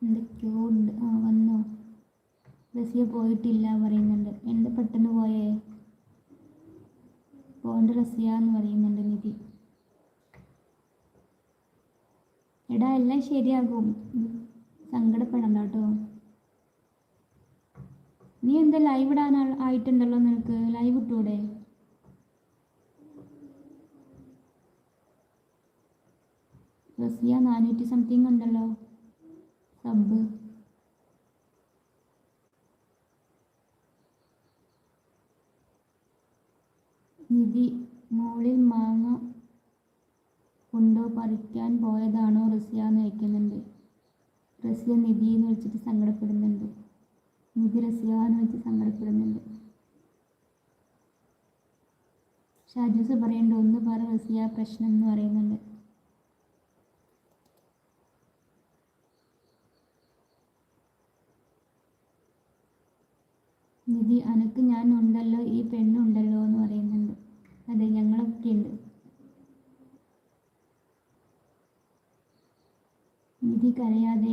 എന്തൊക്കെയോ ഉണ്ട്. വന്നോ? റസിയ പോയിട്ടില്ല പറയുന്നുണ്ട്. എന്ത് പെട്ടെന്ന് പോയേ? പോകേണ്ട റസിയ എന്ന് പറയുന്നുണ്ട് നിധി. എടാ എല്ലാം ശരിയാകും, സങ്കടപ്പെടണ്ട കേട്ടോ. നീ എന്താ ലൈവ് ഇടാൻ ആയിട്ടുണ്ടല്ലോ, നിനക്ക് ലൈവ് ഇട്ടൂടെ? റസിയ 400 സംതിങ് ഉണ്ടല്ലോ സബ്. നിധി മോളിൽ മാങ്ങ കൊണ്ടോ പറിക്കാൻ പോയതാണോ റസിയ എന്ന് വയ്ക്കുന്നുണ്ട്. റസിയ നിധി എന്ന് വെച്ചിട്ട് സങ്കടപ്പെടുന്നുണ്ട്. നിധി റസിയ എന്ന് വെച്ച് സങ്കടപ്പെടുന്നുണ്ട്. ഷാജൂസ് പറയേണ്ട ഒന്ന് പറ റസിയ പ്രശ്നം എന്ന് പറയുന്നുണ്ട്. നിധി അനക്ക് ഞാൻ ഉണ്ടല്ലോ, ഈ പെണ്ണുണ്ടല്ലോ എന്ന് പറയുന്നുണ്ട്. അതെ, ഞങ്ങളൊക്കെ ഉണ്ട്. നിധി കരയാതെ